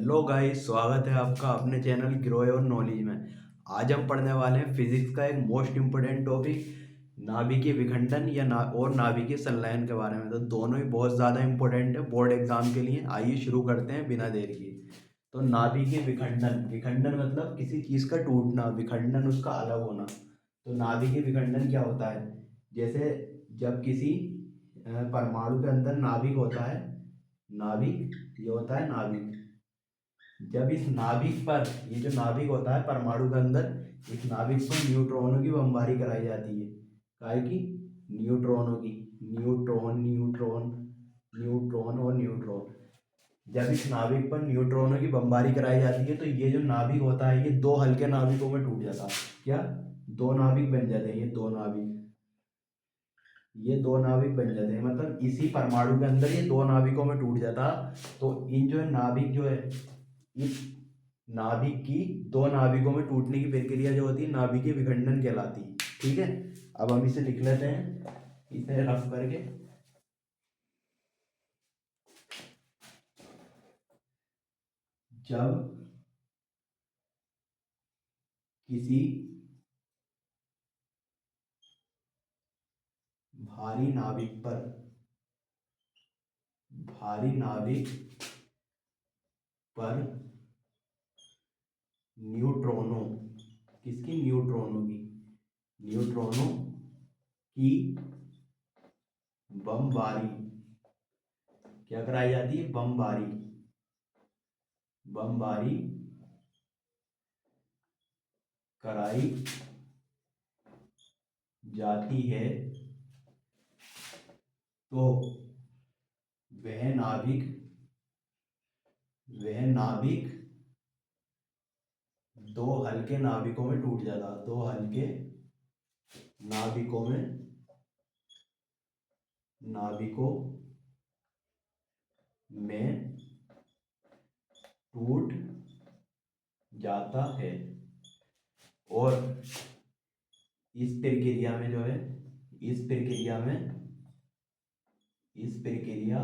Hello guys, स्वागत है आपका अपने चैनल ग्रो योर नॉलेज में। आज हम पढ़ने वाले हैं फिजिक्स का एक मोस्ट इम्पोर्टेंट टॉपिक, नाभिकीय विखंडन या नाभिकीय संलयन के बारे में। तो दोनों ही बहुत ज़्यादा इम्पोर्टेंट है बोर्ड एग्जाम के लिए। आइए शुरू करते हैं बिना देर किए। तो नाभिकीय विखंडन, विखंडन मतलब किसी चीज़ का टूटना, विखंडन उसका अलग होना। तो नाभिकीय विखंडन क्या होता है? जैसे जब किसी परमाणु के अंदर नाभिक होता है, नाभिक ये होता है नाभिक। जब इस नाभिक पर, ये जो नाभिक होता है परमाणु के अंदर, इस नाभिक पर न्यूट्रॉनों की बमबारी कराई जाती है। काहे की? न्यूट्रॉनों की। न्यूट्रॉन न्यूट्रॉन न्यूट्रॉन और न्यूट्रॉन। जब इस नाभिक पर न्यूट्रॉनों की बमबारी कराई जाती है तो ये जो नाभिक होता है ये दो हल्के नाभिकों में टूट जाता है। क्या? दो नाभिक बन जाते हैं। ये दो नाभिक बन जाते हैं, मतलब इसी परमाणु के अंदर ये दो नाभिकों में टूट जाता। तो इन जो नाभिक जो है, इस नाभिक की दो नाभिकों में टूटने की प्रक्रिया जो होती है नाभिकीय विखंडन कहलाती है। ठीक है, अब हम इसे लिख लेते हैं, इसे रफ करके। जब किसी भारी नाभिक पर, भारी नाभिक पर न्यूट्रॉनों, किसकी? न्यूट्रॉनों की, न्यूट्रॉनों की बमबारी, क्या कराई जाती है? बमबारी, बमबारी कराई जाती है तो वह नाभिक, वह नाभिक दो हल्के नाभिकों में टूट जाता। दो हल्के नाभिकों में, नाभिकों में टूट जाता है। और इस प्रक्रिया में जो है, इस प्रक्रिया में, इस प्रक्रिया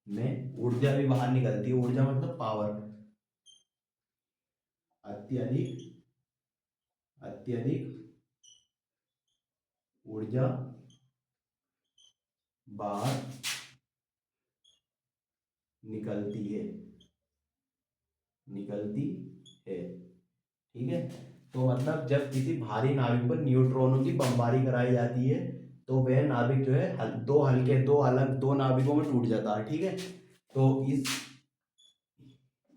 में ऊर्जा भी बाहर निकलती है। ऊर्जा मतलब पावर। अत्यधिक, अत्यधिक ऊर्जा बाहर निकलती है, निकलती है। ठीक है, तो मतलब जब किसी भारी नाभिक पर न्यूट्रॉनों की बमबारी कराई जाती है तो वह नाभिक जो है दो हल्के, दो अलग दो नाभिकों में टूट जाता है। ठीक है, तो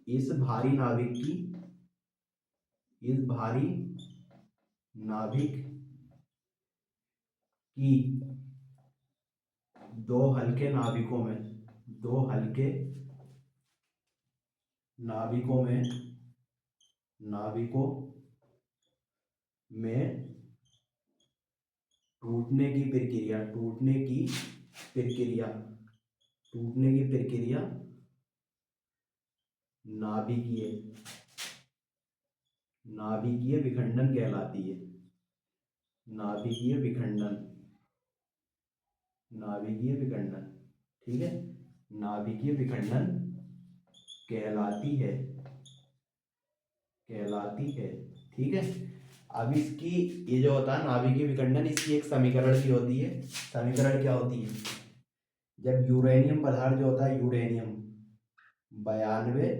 इस भारी नाभिक की, इस भारी नाभिक की दो हल्के नाभिकों में, दो हल्के नाभिकों में, नाभिकों में टूटने की प्रक्रिया, टूटने की प्रक्रिया, टूटने की प्रक्रिया नाभिकीय, नाभिकीय विखंडन कहलाती है। नाभिकीय विखंडन, नाभिकीय विखंडन। ठीक है, नाभिकीय विखंडन कहलाती है, कहलाती है। ठीक है, अब इसकी, ये जो होता है नाभिकीय विखंडन, इसकी एक समीकरण भी होती है। समीकरण क्या होती है? जब यूरेनियम पदार्थ जो होता है, यूरेनियम 92,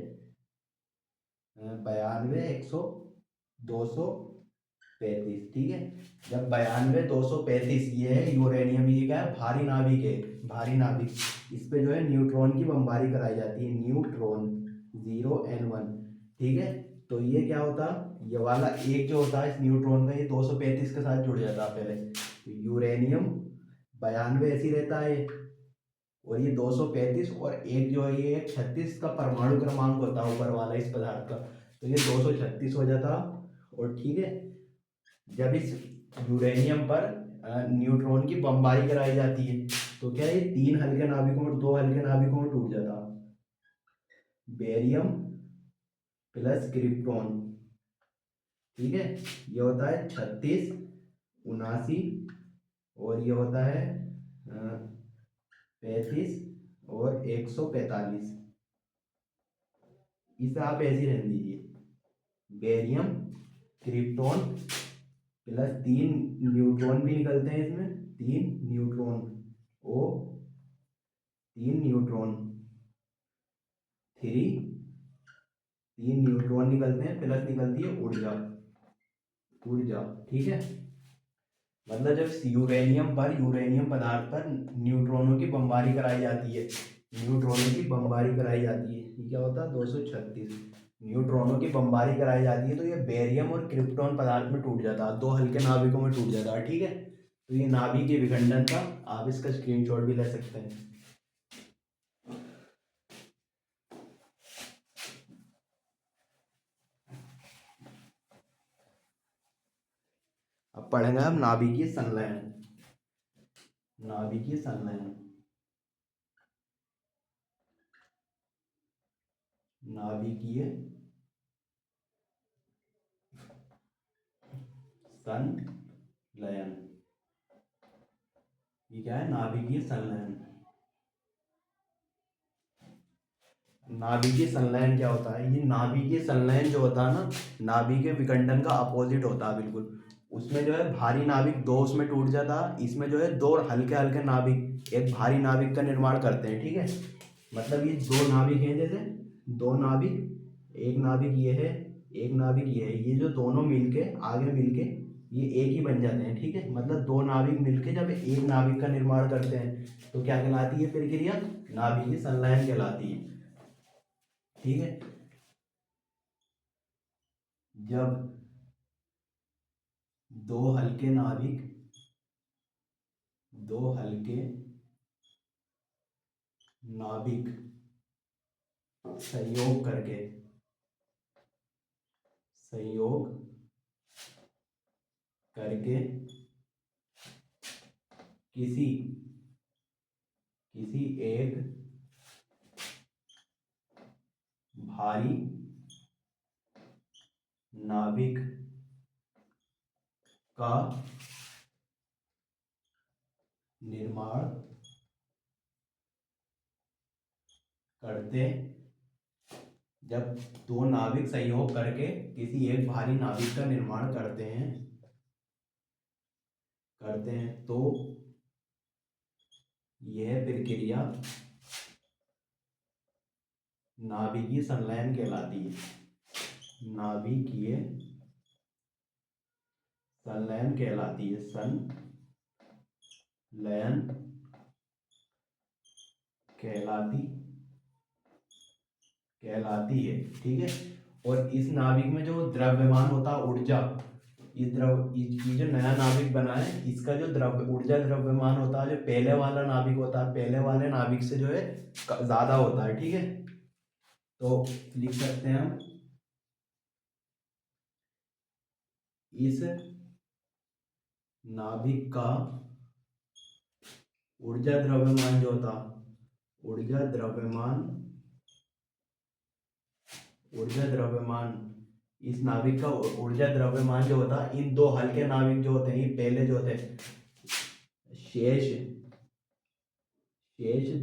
135। ठीक है, जब 92 235, ये है यूरेनियम, ये क्या है? भारी नाभिक है, भारी नाभिक। इस पे जो है न्यूट्रॉन की बमबारी कराई जाती है, न्यूट्रॉन 0 n 1। ठीक है, तो ये क्या होता? ये वाला एक जो होता है इस न्यूट्रॉन का, ये 235 के साथ जुड़ जाता है पहले। तो यूरेनियम 92 ऐसी रहता है, और ये 235, और एक जो है ये 36 का परमाणु क्रमांक होता है ऊपर वाला इस पदार्थ का, तो ये 236 हो जाता। और ठीक है, जब इस यूरेनियम पर न्यूट्रॉन की बमबारी कराई जाती है तो क्या है? तीन हल्के नाभिकों में, दो हल्के नाभिकों में टूट जाता। Barium plus krypton. ठीक है, ये होता है 36, 79, और ये होता है 35 और 145। इसे आप ऐसे ही रहने दीजिए, बेरियम क्रिप्टॉन प्लस 3 न्यूट्रॉन भी निकलते हैं इसमें, 3 न्यूट्रॉन ओ, 3 न्यूट्रॉन, 3 न्यूट्रॉन निकलते हैं, प्लस निकलती है ऊर्जा, ऊर्जा। ठीक है, मतलब जब यूरेनियम पदार्थ पर न्यूट्रॉनों की बमबारी कराई जाती है, न्यूट्रॉनों की बमबारी कराई जाती है, ये क्या होता है 236 न्यूट्रॉनों की बमबारी कराई जाती है, तो ये बेरियम और क्रिप्टॉन पदार्थ में टूट जाता है, 2 हल्के नाभिकों में टूट जाता है। ठीक है, तो ये नाभिक के विखंडन का आप इसका स्क्रीनशॉट भी ले सकते हैं। अब पढ़ेंगे हम नाभिकीय संलयन, नाभिकीय संलयन, नाभिकीय संलयन, ये क्या है, नाभिकीय संलयन। नाभिकीय संलयन क्या होता है, ये नाभिकीय संलयन जो होता है ना, नाभिकीय विखंडन का अपोजिट होता है बिल्कुल। उसमें जो है भारी नाभिक 2 उसमें टूट जाता है, इसमें जो है 2 हल्के हल्के नाभिक एक भारी नाभिक का निर्माण करते हैं। ठीक है, मतलब ये 2 नाभिक हैं, जैसे 2 नाभिक, एक नाभिक ये है, एक नाभिक ये है, ये जो दोनों मिलके आगे मिलके ये एक ही बन जाते हैं। ठीक है, मतलब 2 नाभिक मिलके जब एक नाभिक का निर्माण करते हैं तो क्या कहलाती है प्रक्रिया, नाभिकीय संलयन कहलाती है। ठीक है, जब 2 हल्के नाभिक संयोग करके किसी एक भारी नाभिक का निर्माण करते, जब 2 नाभिक संयोग करके किसी एक भारी नाभिक का निर्माण करते हैं तो यह प्रक्रिया नाभिकीय संलयन कहलाती है, नाभिकीय संलयन कहलाती है, संलयन कहलाती है। ठीक है, और इस नाभिक में जो द्रव्यमान होता है ऊर्जा, ये जो नया नाभिक बना है इसका जो ऊर्जा द्रव्यमान होता है, जो पहले वाला नाभिक होता है, पहले वाले नाभिक से जो है ज्यादा होता है। ठीक है, तो लिख सकते हैं हम, इस नाभिक का ऊर्जा द्रव्यमान जो होता, ऊर्जा द्रव्यमान इस नाभिक का ऊर्जा द्रव्यमान जो होता है, इन 2 हल्के नाभिक जो होते हैं, ये पहले जो होते हैं शेष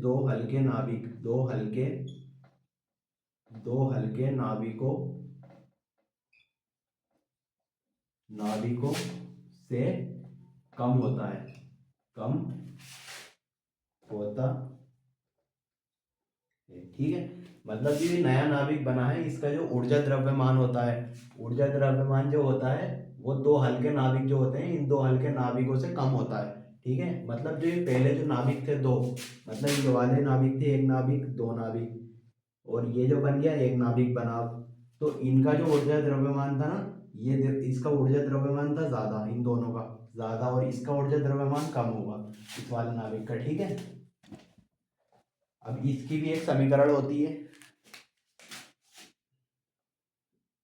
2 हल्के नाभिक, 2 हल्के नाभिकों से कम होता है, ठीक है, मतलब ये नया नाभिक बना है, इसका जो ऊर्जा द्रव्यमान होता है, ऊर्जा द्रव्यमान जो होता है वो 2 हल्के नाभिक जो होते हैं, इन 2 हल्के नाभिकों से कम होता है। ठीक है, मतलब जो ये पहले जो नाभिक थे 2, मतलब ये वाले नाभिक थे, एक नाभिक 2 नाभिक, और ये जो बन गया एक नाभिक बना, तो इनका जो ऊर्जा द्रव्यमान था ना, ये इसका ऊर्जा द्रव्यमान था ज्यादा, इन दोनों का ज्यादा, और इसका ऊर्जा द्रव्यमान कम होगा इस वाले नाभिक का। ठीक है, अब इसकी भी एक समीकरण होती है,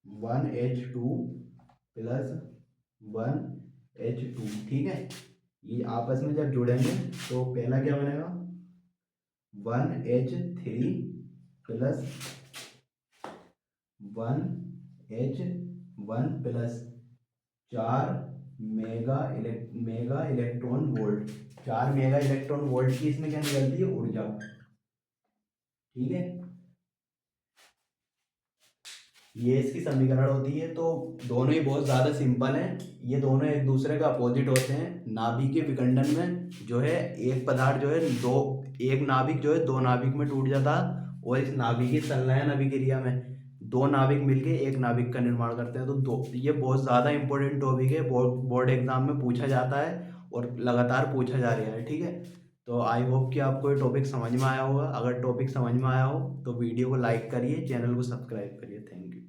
1H2 प्लस 1H2। ठीक है, ये आपस में जब जुड़ेंगे तो पहला क्या बनेगा, 1H3 plus 1H1 plus 4 mega electron volt, 4 mega electron volt की इसमें क्या निकलती है ऊर्जा। ठीक है, ये इसकी समीकरण होती है। तो दोनों ही बहुत ज़्यादा सिंपल हैं। ये दोनों एक दूसरे का अपोजिट होते हैं। नाभिक के विखंडन में जो है एक पदार्थ जो है दो, एक नाभिक जो है दो नाभिक में टूट जाता है, और इस नाभिकीय संलयन अभिक्रिया में दो नाभिक मिलके एक नाभिक का निर्माण करते हैं। तो दो, ये बहुत ज़्यादा इंपॉर्टेंट टॉपिक है, बोर्ड एग्जाम में पूछा जाता है और लगातार पूछा जा रहा है। ठीक है, तो आई होप कि आपको ये टॉपिक समझ में आया होगा। अगर टॉपिक समझ में आया हो तो वीडियो को लाइक करिए, चैनल को सब्सक्राइब करिए। Thank you.